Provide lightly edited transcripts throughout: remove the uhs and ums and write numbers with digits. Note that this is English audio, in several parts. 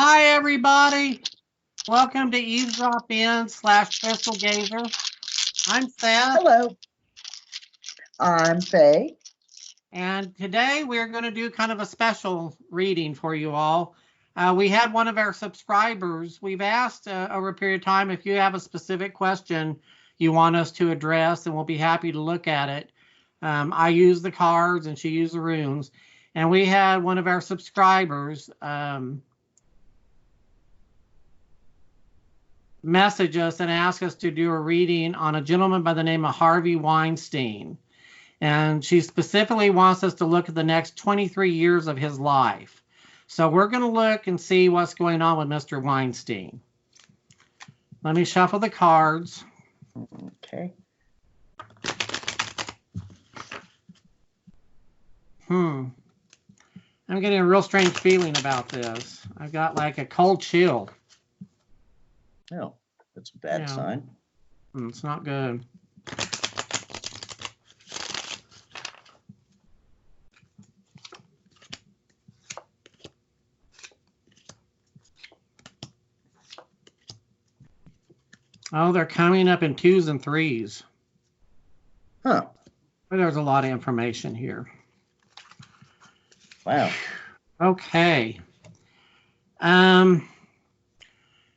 Hi, everybody. Welcome to Eavesdrop In/Crystal Gazer. I'm Seth. Hello. I'm Fey. And today we're going to do kind of a special reading for you all. We had one of our subscribers. We've asked over a period of time if you have a specific question you want us to address, and we'll be happy to look at it. I use the cards and she used the runes. And we had one of our subscribers message us and ask us to do a reading on a gentleman by the name of Harvey Weinstein. And she specifically wants us to look at the next 23 years of his life. So we're going to look and see what's going on with Mr. Weinstein. Let me shuffle the cards. Okay. I'm getting a real strange feeling about this. I've got like a cold chill. Oh, that's a bad sign. It's not good. Oh, they're coming up in 2s and 3s. Huh. Well, there's a lot of information here. Wow. Okay.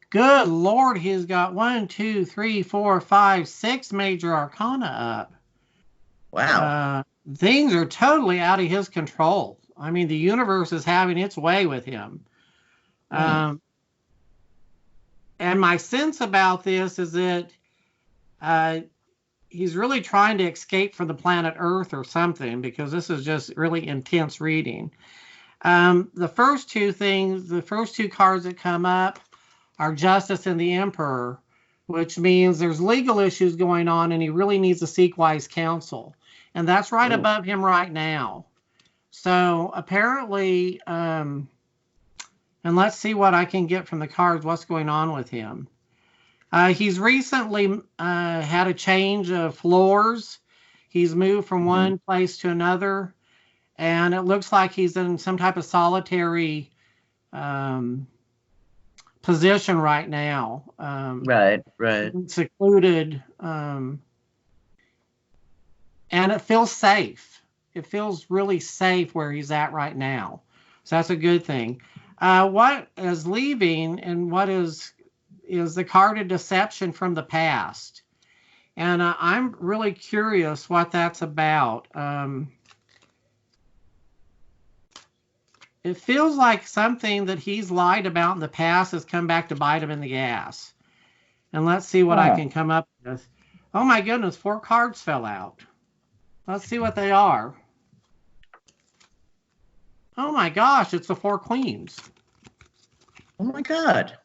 Good Lord, he's got 1, 2, 3, 4, 5, 6 major arcana up. Wow. Things are totally out of his control. I mean, the universe is having its way with him. And my sense about this is that he's really trying to escape from the planet Earth or something, because this is just really intense reading. The first two cards that come up are Justice and the Emperor, which means there's legal issues going on and he really needs to seek wise counsel. And that's right above him right now. So apparently, and let's see what I can get from the cards, what's going on with him. He's recently had a change of floors. He's moved from one place to another. And it looks like he's in some type of solitary position right now. Right. Secluded. And it feels safe. It feels really safe where he's at right now. So that's a good thing. What is leaving and what is the card of deception from the past. And I'm really curious what that's about. It feels like something that he's lied about in the past has come back to bite him in the ass. And let's see what I can come up with. Oh my goodness, 4 cards fell out. Let's see what they are. Oh my gosh, it's the 4 queens. Oh my God.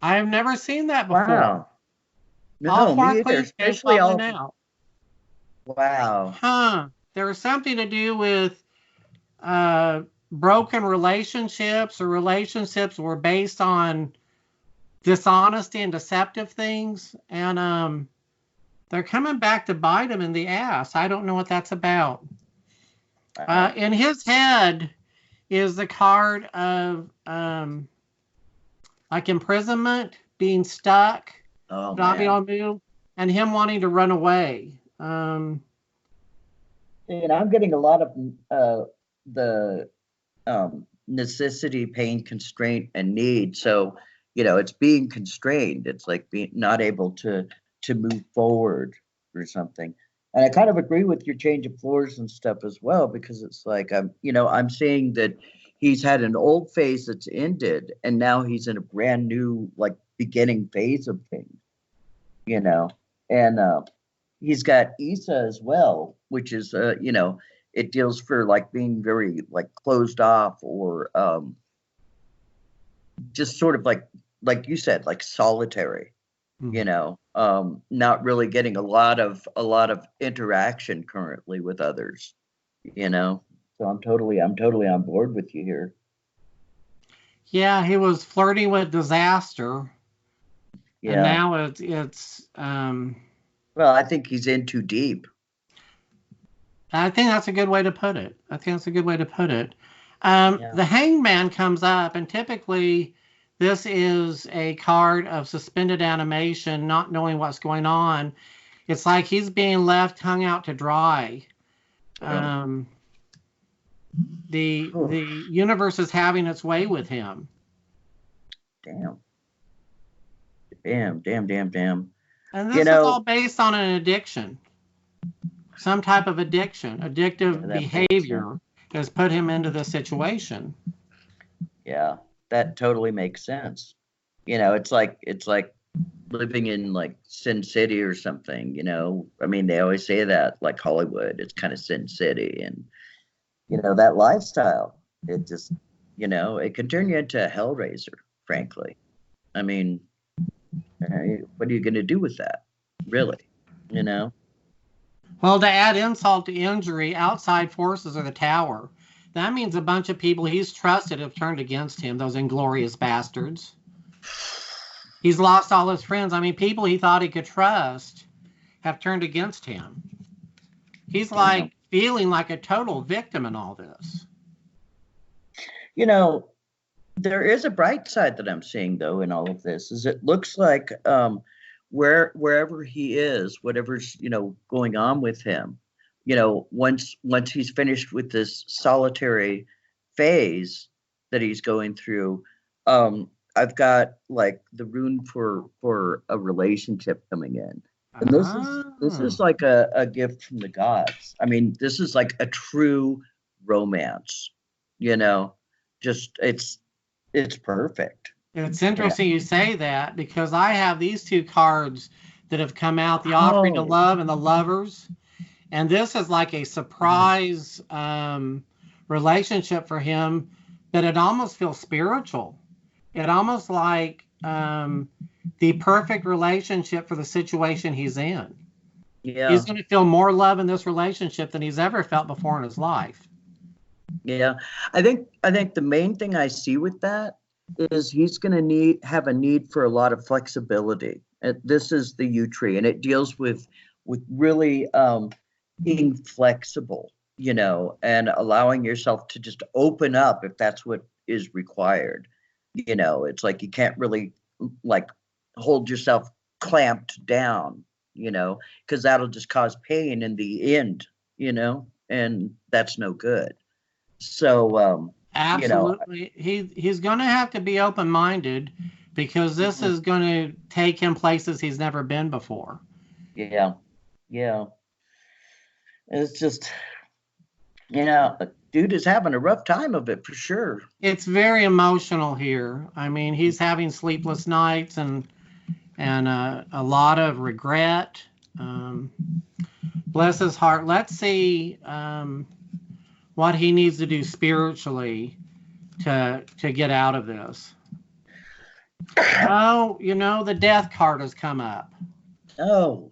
I have never seen that before. Wow. No, all 4 me either. queens Especially all out. Wow. There was something to do with broken relationships, or relationships were based on dishonesty and deceptive things, and they're coming back to bite him in the ass. I don't know what that's about. In his head is the card of like imprisonment, being stuck, not being able to move, and him wanting to run away. And I'm getting a lot of the necessity, pain, constraint, and need. So, it's being constrained. It's like being not able to move forward or something. And I kind of agree with your change of floors and stuff as well, because it's like I'm seeing that he's had an old phase that's ended, and now he's in a brand new beginning phase of things. And he's got Isa as well, which is it deals for being very closed off, or just sort of like you said, solitary. Not really getting a lot of interaction currently with others. So I'm totally on board with you here. Yeah, he was flirting with disaster. Yeah. And now it's well, I think he's in too deep. I think that's a good way to put it. The hangman comes up, and typically This is a card of suspended animation, not knowing what's going on. It's like he's being left hung out to dry. The universe is having its way with him. Damn. Damn. And this is all based on an addiction. Some type of addiction, addictive behavior has put him into this situation. Yeah, that totally makes sense. You know, it's like living in like Sin City or something, you know. I mean, they always say that, like Hollywood, it's kind of Sin City, and you know, that lifestyle, it just, you know, it can turn you into a hellraiser, frankly. I mean, what are you going to do with that, really? You know? Well, to add insult to injury, outside forces are the tower. That means a bunch of people he's trusted have turned against him, those inglorious bastards. He's lost all his friends. I mean, people he thought he could trust have turned against him. He's like feeling like a total victim in all this. You know, there is a bright side that I'm seeing, though, in all of this, is it looks like wherever he is, whatever's, you know, going on with him, you know, once he's finished with this solitary phase that he's going through, I've got like the rune for a relationship coming in. And this is like a gift from the gods. I mean, this is like a true romance, you know, just it's perfect. It's interesting you say that, because I have these two cards that have come out, the Offering to Love and the Lovers. And this is like a surprise relationship for him, but it almost feels spiritual. It almost like the perfect relationship for the situation he's in. Yeah. He's going to feel more love in this relationship than he's ever felt before in his life. Yeah. I think the main thing I see with that is he's going to have a need for a lot of flexibility. This is the U tree, and it deals with really being flexible, you know, and allowing yourself to just open up if that's what is required. You know, it's like you can't really like hold yourself clamped down, you know, because that'll just cause pain in the end, you know, and that's no good. So absolutely, you know, he's going to have to be open-minded, because this is going to take him places he's never been before. Yeah. It's just, you know, dude is having a rough time of it for sure. It's very emotional here. I mean, he's having sleepless nights and a lot of regret. Bless his heart. Let's see what he needs to do spiritually to get out of this. Oh, you know, the Death card has come up. Oh.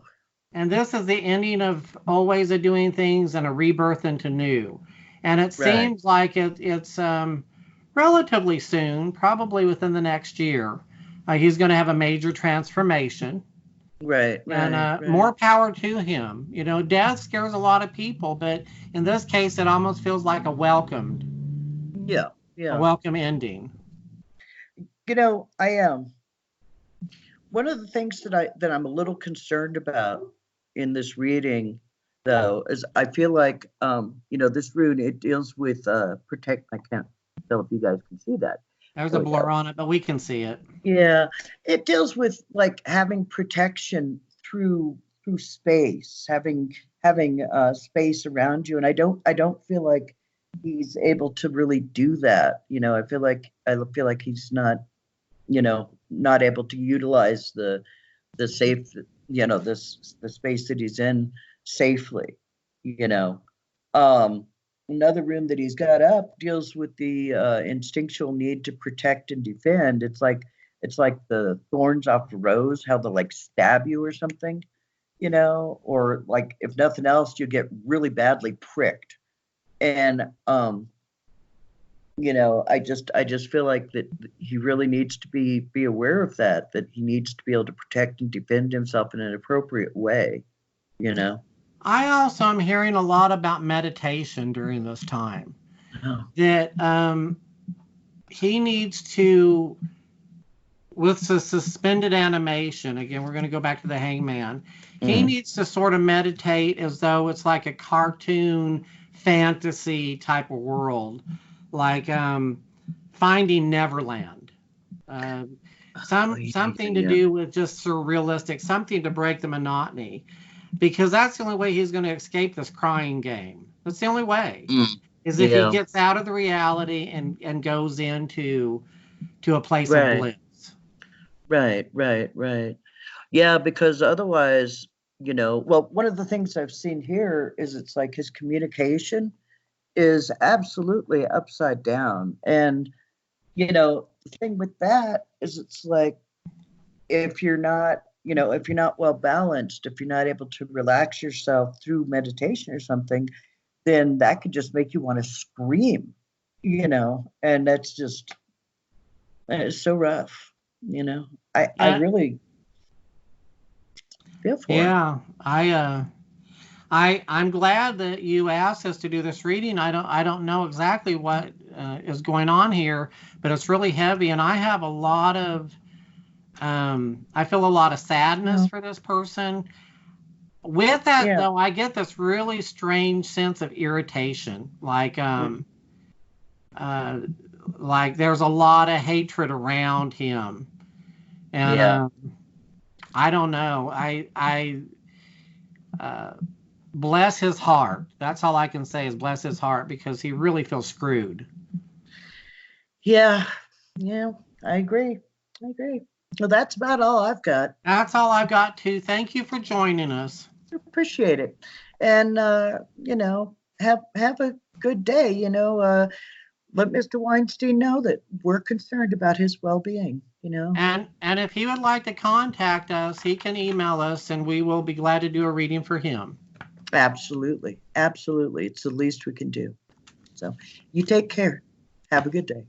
And this is the ending of old ways of doing things and a rebirth into new. And it seems like it's relatively soon, probably within the next year. He's going to have a major transformation. Right. More power to him. You know, death scares a lot of people, but in this case, it almost feels like a welcomed. Yeah. A welcome ending. You know, I am. One of the things that I'm a little concerned about in this reading, though, is I feel like you know, this rune, it deals with protect. I can't tell if you guys can see that. There's a blur on it, but we can see it. Yeah, it deals with like having protection through space, having space around you, and I don't feel like he's able to really do that. You know, I feel like he's not, you know, not able to utilize the safe, you know, the space that he's in safely, you know. Another room that he's got up deals with the instinctual need to protect and defend. It's like the thorns off the rose, how they'll like stab you or something, you know, or like if nothing else, you get really badly pricked. And you know, I just feel like that he really needs to be aware of that he needs to be able to protect and defend himself in an appropriate way, you know. I also am hearing a lot about meditation during this time. Oh. That he needs to with the suspended animation, again, we're going to go back to the hangman. He Mm. needs to sort of meditate as though it's like a cartoon fantasy type of world, like Finding Neverland. Uh, Oh, yeah, something to yeah, do with just surrealistic, something to break the monotony, because that's the only way he's going to escape this crying game. That's the only way, yeah. is if he Yeah. gets out of the reality and goes into a place of Right, bliss. right. Yeah, because otherwise, well, one of the things I've seen here is it's like his communication is absolutely upside down. And, the thing with that is it's like if you're not, if you're not well balanced, if you're not able to relax yourself through meditation or something, then that could just make you want to scream, and that's just, it's so rough, I Yeah, really feel for him. yeah. I'm glad that you asked us to do this reading. I don't know exactly what is going on here, but it's really heavy, and I have a lot of I feel a lot of sadness Yeah, for this person. With that yeah, though, I get this really strange sense of irritation, mm, uh, like there's a lot of hatred around him, and yeah, I don't know. I uh, bless his heart. That's all I can say is bless his heart because he really feels screwed. yeah, yeah. I agree. Well, that's about all I've got. That's all I've got to. Thank you for joining us. Appreciate it, and have a good day. Let Mr. Weinstein know that we're concerned about his well-being. And if he would like to contact us, he can email us and we will be glad to do a reading for him. Absolutely, absolutely. It's the least we can do. So, you take care. Have a good day.